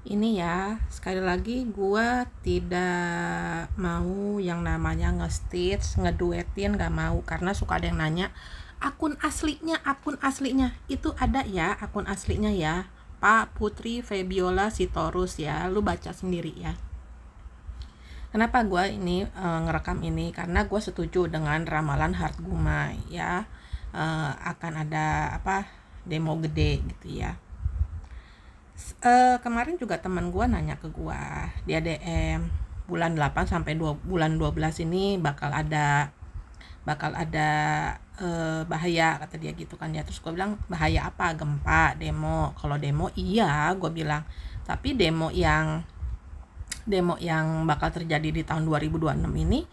Ini ya, sekali lagi gua tidak mau yang namanya nge-stitch, ngeduetin, gak mau. Karena suka ada yang nanya, akun aslinya, itu ada ya akun aslinya ya, Pak Putri Febiola Sitorus ya, lu baca sendiri ya. Kenapa gua ini ngerekam ini, karena gua setuju dengan ramalan Hart Gumai ya, akan ada demo gede gitu ya. Kemarin juga teman gua nanya ke gua, dia DM bulan 8 sampai bulan 12 ini bakal ada bahaya, kata dia gitu kan ya. Terus gua bilang, bahaya apa? Gempa, demo? Kalau demo iya, gua bilang, tapi demo yang bakal terjadi di tahun 2026 ini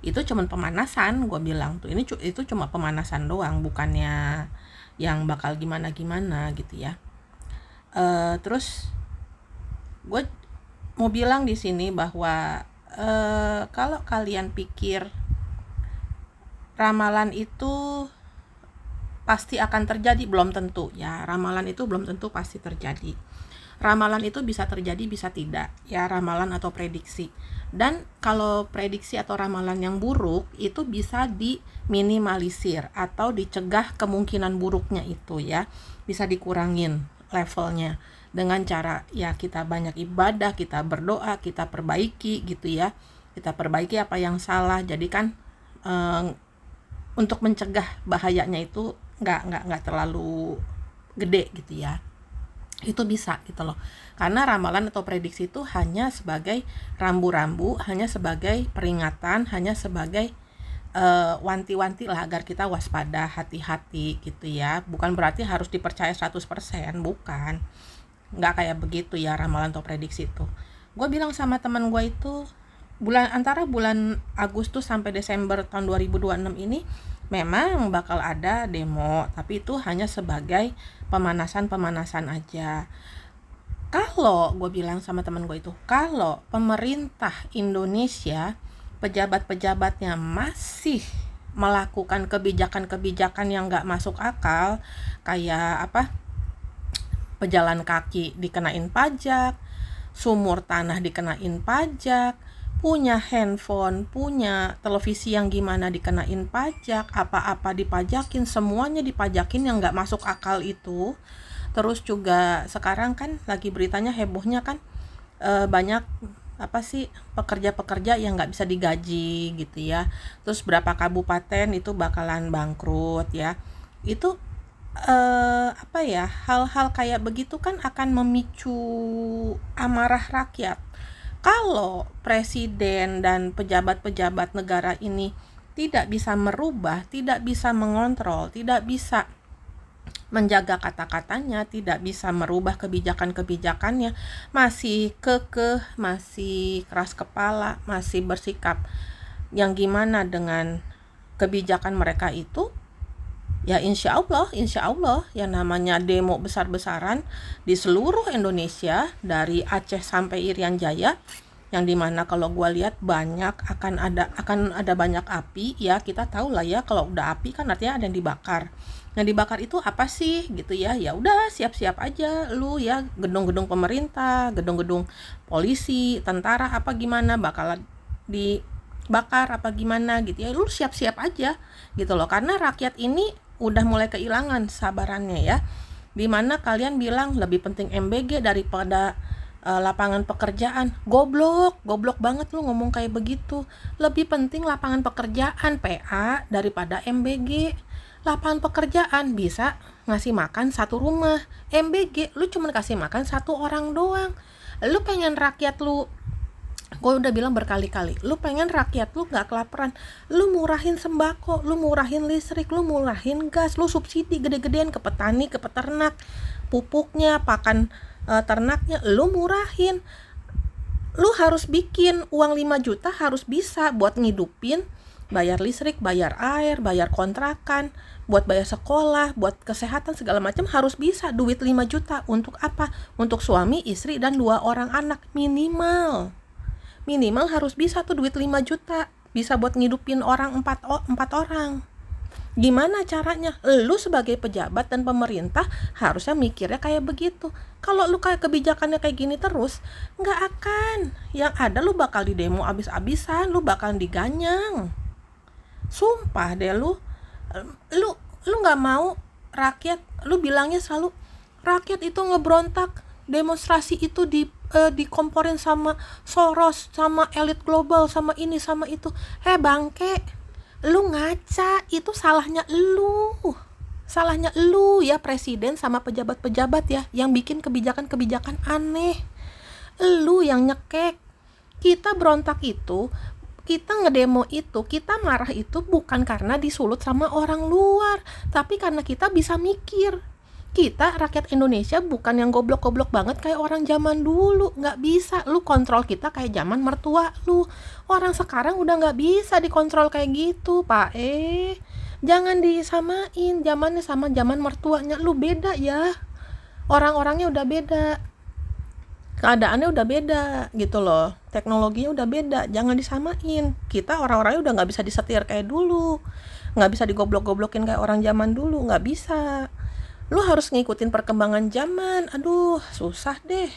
itu cuma pemanasan, gua bilang tuh. Itu cuma pemanasan doang, bukannya yang bakal gimana-gimana gitu ya. Terus gue mau bilang di sini bahwa kalau kalian pikir ramalan itu pasti akan terjadi, belum tentu ya. Ramalan itu belum tentu pasti terjadi. Ramalan itu bisa terjadi, bisa tidak ya, ramalan atau prediksi. Dan kalau prediksi atau ramalan yang buruk itu bisa diminimalisir atau dicegah kemungkinan buruknya itu ya, bisa dikurangin levelnya dengan cara ya kita banyak ibadah, kita berdoa, kita perbaiki gitu ya. Kita perbaiki apa yang salah. Jadi kan untuk mencegah bahayanya itu nggak terlalu gede gitu ya. Itu bisa gitu loh. Karena ramalan atau prediksi itu hanya sebagai rambu-rambu, hanya sebagai peringatan, hanya sebagai wanti-wanti lah agar kita waspada, hati-hati gitu ya. Bukan berarti harus dipercaya 100%, bukan. Nggak kayak begitu ya ramalan atau prediksi itu. Gue bilang sama teman gue itu, antara bulan Agustus sampai Desember tahun 2026 ini memang bakal ada demo, tapi itu hanya sebagai pemanasan aja. Kalau gue bilang sama teman gue itu, kalau pemerintah Indonesia, pejabat-pejabatnya masih melakukan kebijakan-kebijakan yang gak masuk akal, kayak pejalan kaki dikenain pajak, sumur tanah dikenain pajak, punya handphone, punya televisi yang gimana dikenain pajak, apa-apa dipajakin, semuanya dipajakin yang gak masuk akal itu. Terus juga sekarang kan lagi beritanya hebohnya kan, banyak pekerja-pekerja yang nggak bisa digaji gitu ya. Terus berapa kabupaten itu bakalan bangkrut ya. Itu hal-hal kayak begitu kan akan memicu amarah rakyat. Kalau presiden dan pejabat-pejabat negara ini tidak bisa merubah, tidak bisa mengontrol, tidak bisa menjaga kata-katanya, tidak bisa merubah kebijakan-kebijakannya, masih kekeh, masih keras kepala, masih bersikap yang gimana dengan kebijakan mereka itu, ya insya Allah yang namanya demo besar-besaran di seluruh Indonesia dari Aceh sampai Irian Jaya, yang dimana kalau gue lihat akan ada banyak api ya. Kita tahu lah ya, kalau udah api kan artinya ada yang dibakar. Yang dibakar itu apa sih gitu ya. Ya udah, siap-siap aja lu ya, gedung-gedung pemerintah, gedung-gedung polisi, tentara apa gimana bakal dibakar apa gimana gitu ya. Lu siap-siap aja gitu loh, karena rakyat ini udah mulai kehilangan sabarannya ya. Dimana kalian bilang lebih penting MBG daripada lapangan pekerjaan. Goblok banget lu ngomong kayak begitu. Lebih penting lapangan pekerjaan PA daripada MBG. Lapangan pekerjaan bisa ngasih makan satu rumah. MBG lu cuma kasih makan satu orang doang. Lu pengen rakyat lu, gue udah bilang berkali-kali, lu pengen rakyat lu gak kelaparan, lu murahin sembako, lu murahin listrik, lu murahin gas, lu subsidi gede-gedean ke petani, ke peternak, pupuknya, pakan ternaknya, lu murahin. Lu harus bikin uang 5 juta harus bisa buat ngidupin, bayar listrik, bayar air, bayar kontrakan, buat bayar sekolah, buat kesehatan segala macam harus bisa. Duit 5 juta untuk apa? Untuk suami, istri, dan 2 orang anak minimal harus bisa tuh duit 5 juta, bisa buat ngidupin orang 4 orang. Gimana caranya? Lu sebagai pejabat dan pemerintah harusnya mikirnya kayak begitu. Kalau lu kayak kebijakannya kayak gini terus, nggak akan. Yang ada lu bakal didemo abis-abisan, lu bakal diganyang. Sumpah deh lu. Lu lu nggak mau rakyat, lu bilangnya selalu rakyat itu ngebrontak, demonstrasi itu dikomporin sama Soros, sama elit global, sama ini sama itu. Bangke, lu ngaca, itu salahnya lu ya, presiden sama pejabat-pejabat ya yang bikin kebijakan-kebijakan aneh. Lu yang nyekek. Kita berontak itu, kita ngedemo itu, kita marah itu bukan karena disulut sama orang luar, tapi karena kita bisa mikir. Kita rakyat Indonesia bukan yang goblok-goblok banget kayak orang zaman dulu. Nggak bisa lu kontrol kita kayak zaman mertua lu. Orang sekarang udah nggak bisa dikontrol kayak gitu, Pak. Jangan disamain zamannya sama zaman mertuanya. Lu beda ya. Orang-orangnya udah beda. Keadaannya udah beda gitu loh. Teknologinya udah beda. Jangan disamain. Kita orang-orangnya udah nggak bisa disetir kayak dulu. Nggak bisa digoblok-goblokin kayak orang zaman dulu. Nggak bisa. Lu harus ngikutin perkembangan zaman. Aduh, susah deh.